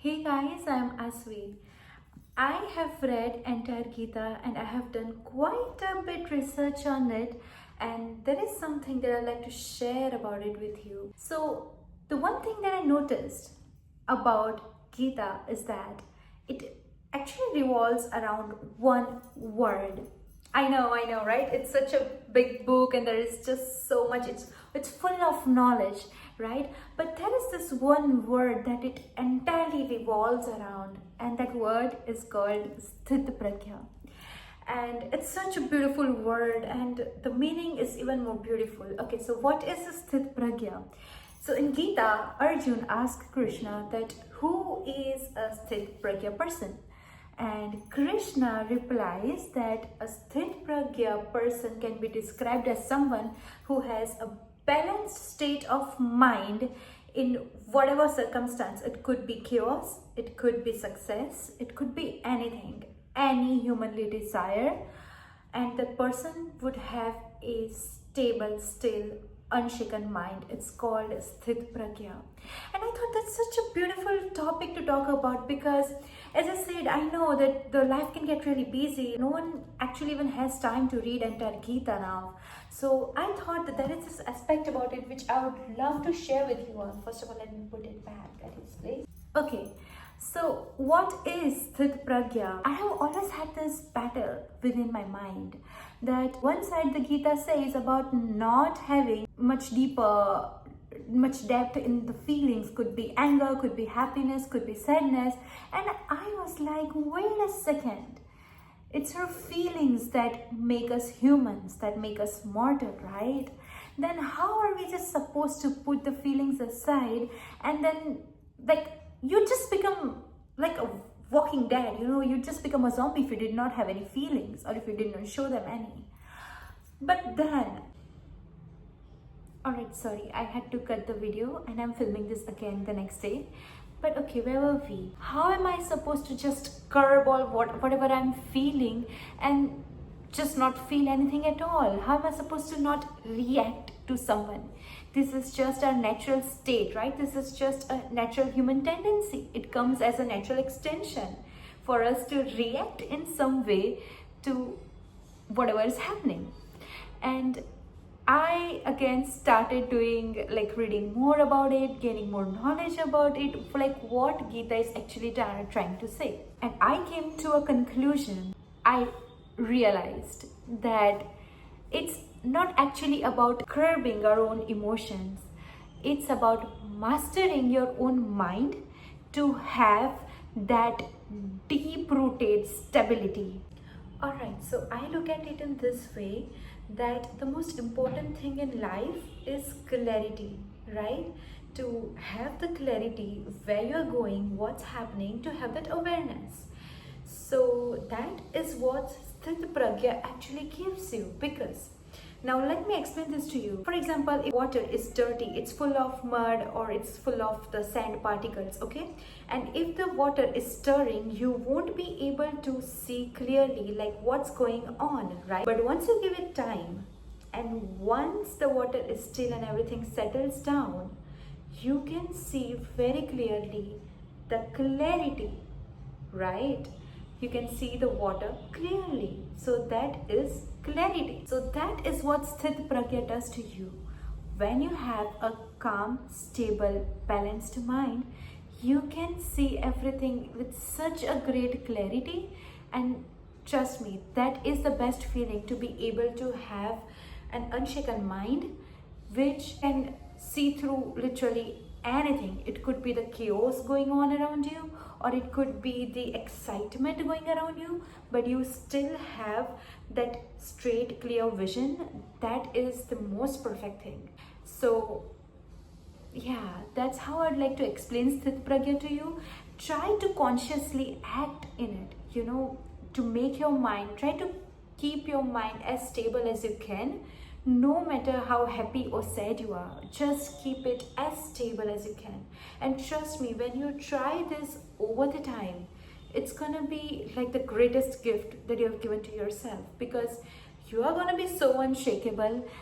Hey guys, I'm Asvi. I have read entire Gita and I have done quite a bit research on it, and there is something that I'd like to share about it with you. So the one thing that I noticed about Gita is that it actually revolves around one word. I know, right? It's such a big book and there is just so much. It's full of knowledge, right? But there is this one word that it entirely revolves around, and that word is called Sthit Pragya. And it's such a beautiful word, and the meaning is even more beautiful. Okay, so what is Sthit Pragya? So in Gita, Arjun asked Krishna that who is a Sthit Pragya person? And Krishna replies that a Sthit Pragya person can be described as someone who has a balanced state of mind in whatever circumstance. It could be chaos, it could be success, it could be anything, any humanly desire, and that person would have a stable, still, unshaken mind. It's called Sthit Pragya. And I thought that's such a beautiful topic to talk about because, as I said, I know that the life can get really busy. No one actually even has time to read entire Gita now. So I thought that there is this aspect about it which I would love to share with you all. First of all, let me put it back at its place. Okay, so what is Sthit Pragya? I have always had this battle within my mind that one side the Gita says about not having much depth in the feelings. Could be anger, could be happiness, could be sadness. And I was like, wait a second. It's our feelings that make us humans, that make us mortal, right? Then how are we just supposed to put the feelings aside and then you just become like a walking dead, you just become a zombie if you did not have any feelings or if you did not show them any. But then, alright, sorry, I had to cut the video and I'm filming this again the next day. But okay, where were we? How am I supposed to just curb all whatever I'm feeling and just not feel anything at all? How am I supposed to not react to someone? This is just our natural state, right? This is just a natural human tendency. It comes as a natural extension for us to react in some way to whatever is happening. And I again started doing reading more about it, gaining more knowledge about it, what Gita is actually trying to say. And I came to a conclusion. I realized that it's not actually about curbing our own emotions. It's about mastering your own mind to have that deep-rooted stability. Alright, so I look at it in this way that the most important thing in life is clarity, right? To have the clarity where you're going, what's happening, to have that awareness. So that is what Sthit Pragya actually gives you. Because now let me explain this to you. For example, if water is dirty, it's full of mud or it's full of the sand particles, okay? And if the water is stirring, you won't be able to see clearly what's going on, right? But once you give it time and once the water is still and everything settles down, you can see very clearly the clarity, right? You can see the water clearly. So that is clarity. So that is what Sthit Pragya does to you. When you have a calm, stable, balanced mind, you can see everything with such a great clarity. And trust me, that is the best feeling, to be able to have an unshaken mind which can see through literally anything. It could be the chaos going on around you, or it could be the excitement going around you, but you still have that straight, clear vision. That is the most perfect thing. So yeah, that's how I'd like to explain Sthit Pragya to you. Try to consciously act in it, to make your mind, try to keep your mind as stable as you can. No matter how happy or sad you are, just keep it as stable as you can. And trust me, when you try this over the time, it's gonna be like the greatest gift that you have given to yourself, because you are gonna be so unshakable